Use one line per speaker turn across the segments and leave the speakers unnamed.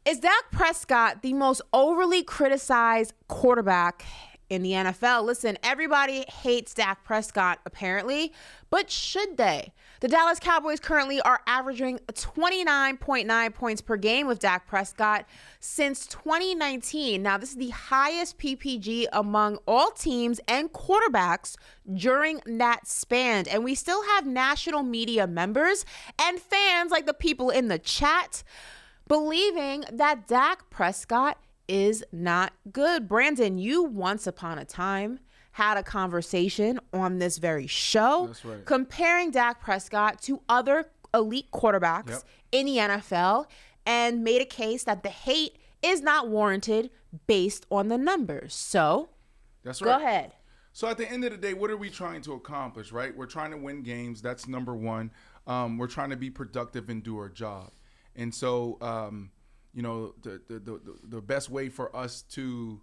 Is Dak Prescott the most overly criticized quarterback in the NFL? Listen, everybody hates Dak Prescott apparently, but should they? The Dallas Cowboys currently are averaging 29.9 points per game with Dak Prescott since 2019. Now, this is the highest PPG among all teams and quarterbacks during that span. And we still have national media members and fans like the people in the chat believing that Dak Prescott is not good. Brandon, you once upon a time had a conversation on this very show comparing Dak Prescott to other elite quarterbacks in the NFL and made a case that the hate is not warranted based on the numbers. So go ahead.
So at the end of the day, what are we trying to accomplish, right? We're trying to win games. That's number one. We're trying to be productive and do our job. And so, the best way for us to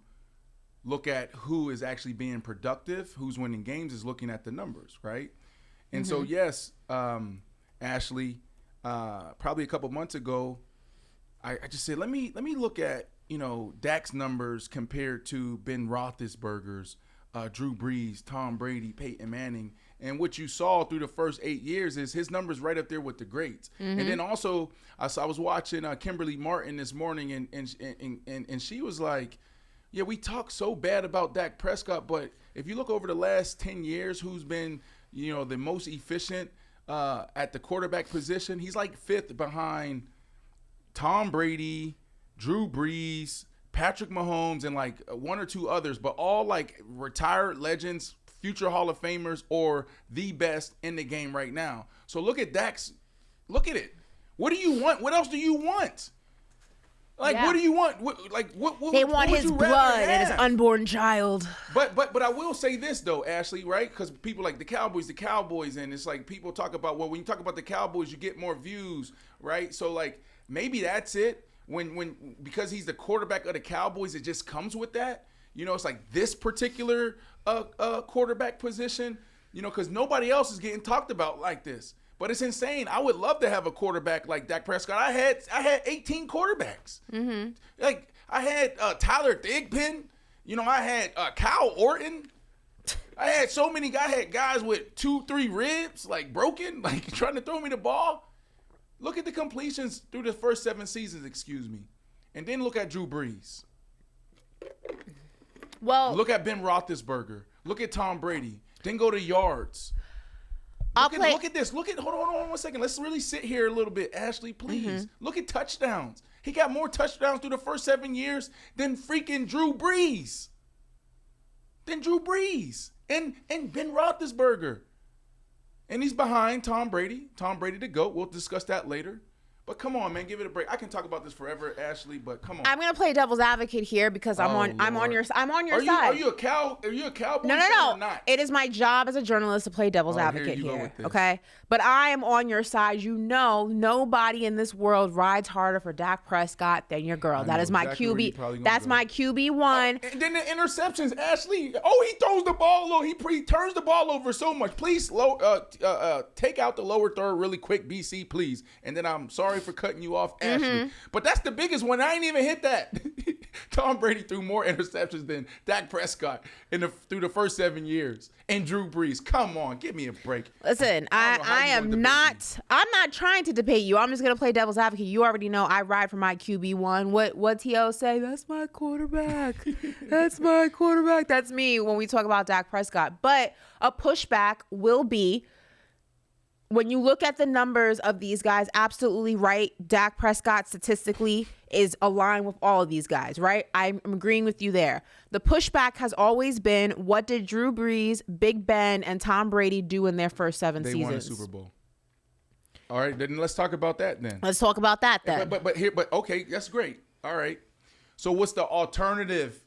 look at who is actually being productive, who's winning games, is looking at the numbers, right? And so, yes, Ashley, probably a couple months ago, I just said, let me look at, Dak's numbers compared to Ben Roethlisberger's, Drew Brees, Tom Brady, Peyton Manning. And what you saw through the first 8 years is his numbers right up there with the greats. And then also, I was watching Kimberly Martin this morning, and she was like, yeah, we talk so bad about Dak Prescott, but if you look over the last 10 years, who's been, the most efficient at the quarterback position, he's like fifth behind Tom Brady, Drew Brees, Patrick Mahomes, and like one or two others, but all like retired legends, future Hall of Famers, or the best in the game right now. So look at Dak's. Look at it. What do you want? What else do you want? What do you want? What
they want his blood and his unborn child.
But I will say this though, Ashley, right? Because people like the Cowboys, and it's like people talk about, well, when you talk about the Cowboys, you get more views, right? So like maybe that's it. When because he's the quarterback of the Cowboys, it just comes with that. It's like this particular quarterback position, because nobody else is getting talked about like this. But it's insane. I would love to have a quarterback like Dak Prescott. I had 18 quarterbacks. Like I had Tyler Thigpen. I had Kyle Orton. I had so many guys. I had guys with 2-3 ribs, like broken, like trying to throw me the ball. Look at the completions through the first 7 seasons, and then look at Drew Brees.
Well,
look at Ben Roethlisberger. Look at Tom Brady. Then go to yards. Look at this. Hold on 1 second. Let's really sit here a little bit, Ashley, please. Look at touchdowns. He got more touchdowns through the first 7 years than freaking Drew Brees. And Ben Roethlisberger. And he's behind Tom Brady. Tom Brady the GOAT. We'll discuss that later. But come on, man, give it a break. I can talk about this forever, Ashley, but come on.
I'm gonna play devil's advocate here because I'm on your side.
Are you a Cowboy?
No.
Or not?
It is my job as a journalist to play devil's advocate here. Okay? But I am on your side. Nobody in this world rides harder for Dak Prescott than your girl. That is my QB. That's my QB1.
And then the interceptions, Ashley. Oh, he throws the ball. He turns the ball over so much. Please take out the lower third really quick, BC, please. And then I'm sorry for cutting you off, Ashley. But that's the biggest one. I ain't even hit that. Tom Brady threw more interceptions than Dak Prescott through the first 7 years. And Drew Brees. Come on, give me a break.
Listen, I'm not trying to debate you. I'm just gonna play devil's advocate. You already know I ride for my QB1. What T.O. say? That's my quarterback. That's my quarterback. That's me when we talk about Dak Prescott. But a pushback will be, when you look at the numbers of these guys, absolutely right. Dak Prescott statistically is aligned with all of these guys, right? I'm agreeing with you there. The pushback has always been, what did Drew Brees, Big Ben, and Tom Brady do in their first 7 seasons?
They won a Super Bowl. All right, then let's talk about that then.
Let's talk about that then.
But okay, that's great. All right. So what's the alternative,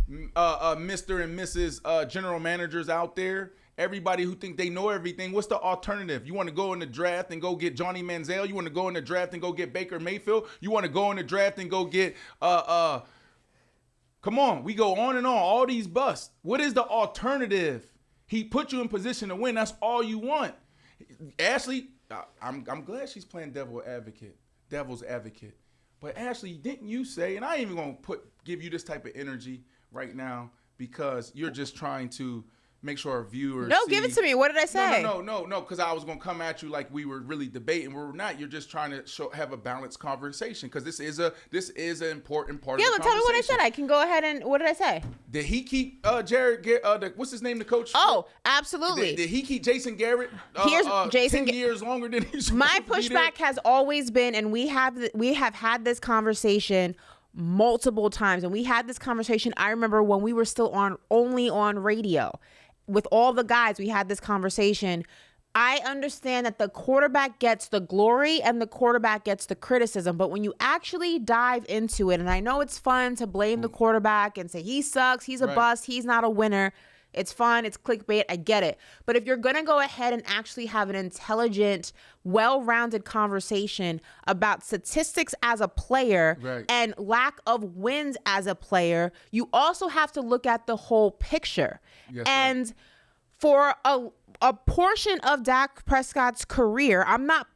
Mr. and Mrs. General Managers out there? Everybody who think they know everything, what's the alternative? You want to go in the draft and go get Johnny Manziel? You want to go in the draft and go get Baker Mayfield? You want to go in the draft and go get come on, we go on and on, all these busts. What is the alternative? He put you in position to win. That's all you want. Ashley, I'm glad she's playing devil's advocate. But Ashley, didn't you say, and I ain't even going to give you this type of energy right now because you're just trying to make sure our viewers
give it to me. What did I say?
No, because I was going to come at you like we were really debating. We're not. You're just trying to have a balanced conversation because this is an important part of the conversation.
Tell me what I said. I can go ahead and what did I say?
Did he keep Jared what's his name, the coach?
Oh, absolutely.
Did he keep Jason Garrett
Here's Jason
10 years longer than he's
My pushback has always been, and we have had this conversation multiple times, and we had this conversation, I remember when we were still only on radio. With all the guys, we had this conversation. I understand that the quarterback gets the glory and the quarterback gets the criticism. But when you actually dive into it, and I know it's fun to blame the quarterback and say he sucks, he's a bust, he's not a winner. It's fun. It's clickbait. I get it. But if you're going to go ahead and actually have an intelligent, well-rounded conversation about statistics as a player and lack of wins as a player, you also have to look at the whole picture. Yes, and for a portion of Dak Prescott's career, I'm not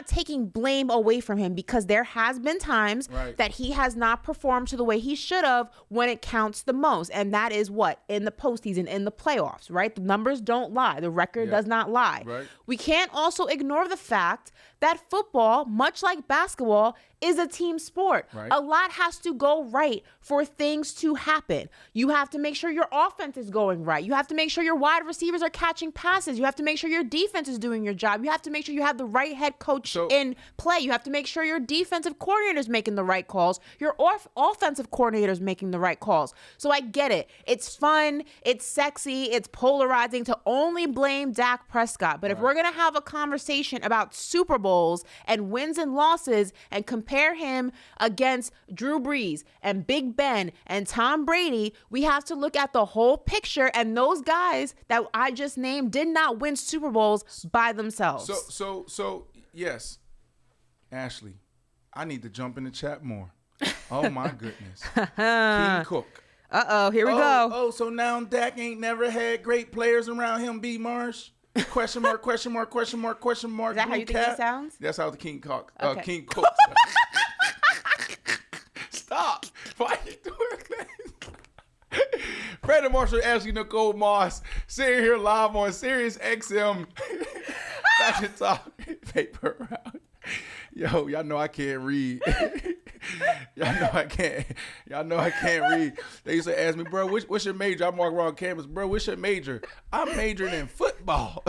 taking blame away from him because there has been times that he has not performed to the way he should have when it counts the most. And that is what? In the postseason, in the playoffs, right? The numbers don't lie. The record does not lie. Right. We can't also ignore the fact that football, much like basketball, is a team sport. A lot has to go right for things to happen. You have to make sure your offense is going right. You have to make sure your wide receivers are catching passes. You have to make sure your defense is doing your job. You have to make sure you have the right head coach in play. You have to make sure your defensive coordinator is making the right calls. Your offensive coordinator is making the right calls. So I get it. It's fun. It's sexy. It's polarizing to only blame Dak Prescott. But if we're going to have a conversation about Super Bowls and wins and losses and compare him against Drew Brees and Big Ben and Tom Brady, we have to look at the whole picture. And those guys that I just named did not win Super Bowls by themselves.
So yes, Ashley, I need to jump in the chat more. Oh my goodness. King Cook.
Here we go.
Oh, so now Dak ain't never had great players around him, B. Marsh? Question mark, question mark, question mark, question mark.
Is that how you think it sounds?
That's how the King Cook.
Okay.
King Cook. Stop. Why are you doing that? Brandon Marshall, Ashley Nicole Moss, sitting here live on Sirius XM. Fashion Talk Paper Round. Yo, y'all know I can't read. Y'all know I can't read. They used to ask me, bro, what's your major? I'm walking around campus, bro, what's your major? I'm majoring in football.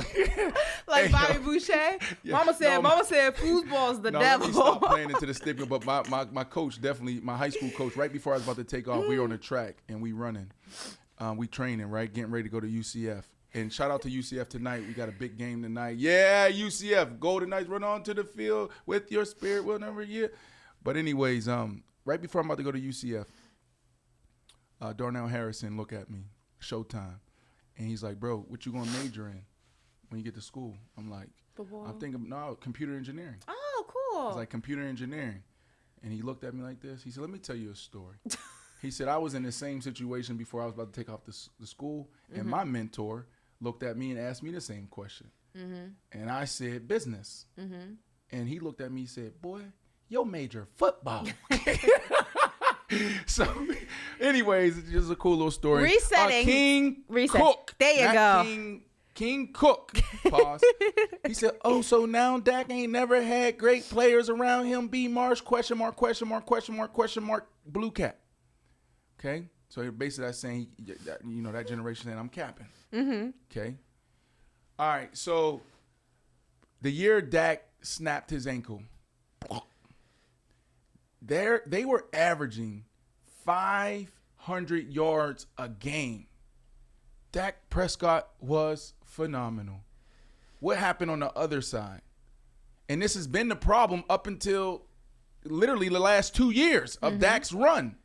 Like Bobby Boucher? Yeah. Mama said foosball's the devil.
Let me stop playing into the sticker, but my coach, definitely, my high school coach, right before I was about to take off, we were on the track and we running. We training, right? Getting ready to go to UCF. And shout out to UCF tonight. We got a big game tonight. Yeah, UCF. Golden Knights, run onto the field with your spirit whenever you. But anyways, right before I'm about to go to UCF, Darnell Harrison look at me, Showtime. And he's like, bro, what you going to major in when you get to school? I'm like, I'm thinking, no, computer engineering.
Oh, cool.
It's like computer engineering. And he looked at me like this. He said, let me tell you a story. He said, I was in the same situation before I was about to take off the school. And my mentor looked at me and asked me the same question. And I said, business. And he looked at me and said, boy, your major football. So, anyways, it's just a cool little story.
Resetting.
King Cook.
There you go.
King Cook. Pause. He said, oh, so now Dak ain't never had great players around him. B. Marsh, question mark, question mark, question mark, question mark, blue cap. Okay? So basically that's saying, that generation saying I'm capping. Okay? All right, so the year Dak snapped his ankle, they were averaging 500 yards a game. Dak Prescott was phenomenal. What happened on the other side? And this has been the problem up until literally the last 2 years of Dak's run.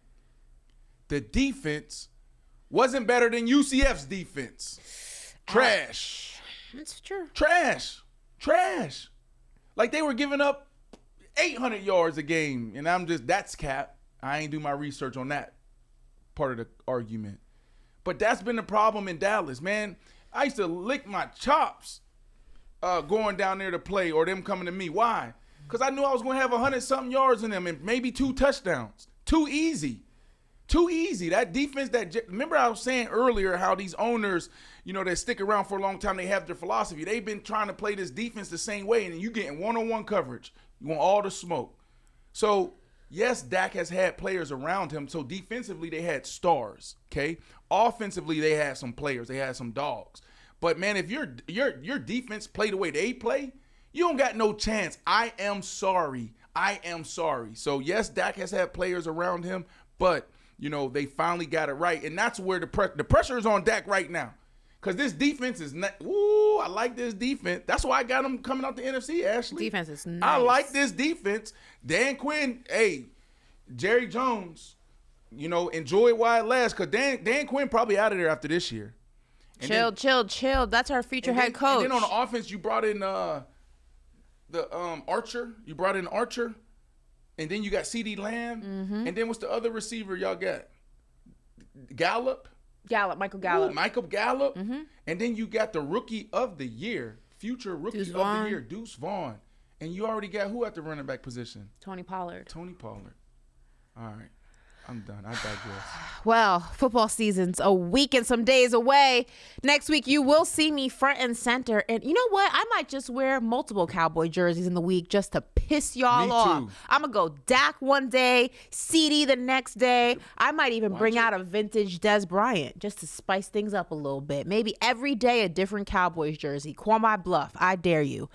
The defense wasn't better than UCF's defense. Trash.
That's true.
Trash. Like they were giving up 800 yards a game. And that's cap. I ain't do my research on that part of the argument. But that's been the problem in Dallas, man. I used to lick my chops going down there to play or them coming to me. Why? because I knew I was going to have 100-something yards in them and maybe 2 touchdowns. Too easy. That defense, remember I was saying earlier how these owners, that stick around for a long time, they have their philosophy. They've been trying to play this defense the same way, and you getting one-on-one coverage. You want all the smoke. So, yes, Dak has had players around him. So, defensively, they had stars, okay? Offensively, they had some players. They had some dogs. But, man, if your defense play the way they play, you don't got no chance. I am sorry. So, yes, Dak has had players around him, but – they finally got it right. And that's where the pressure is on Dak right now. Because this defense is not, I like this defense. That's why I got him coming out the NFC, Ashley.
Defense is nice.
I like this defense. Dan Quinn, Jerry Jones, enjoy it while it lasts. Because Dan Quinn probably out of there after this year. And
chill. That's our future head coach.
And then on the offense, you brought in Archer. You brought in Archer. And then you got CeeDee Lamb. Mm-hmm. And then what's the other receiver y'all got?
Michael Gallup.
Ooh, Michael Gallup. Mm-hmm. And then you got the rookie of the year, future rookie of the year, Deuce Vaughn. And you already got who at the running back position?
Tony Pollard.
All right. I'm done. I digress.
Well, football season's a week and some days away. Next week, you will see me front and center. And you know what? I might just wear multiple Cowboy jerseys in the week just to piss y'all off. I'm going to go Dak one day, CD the next day. I might even bring out a vintage Des Bryant just to spice things up a little bit. Maybe every day a different Cowboys jersey. Call my bluff. I dare you.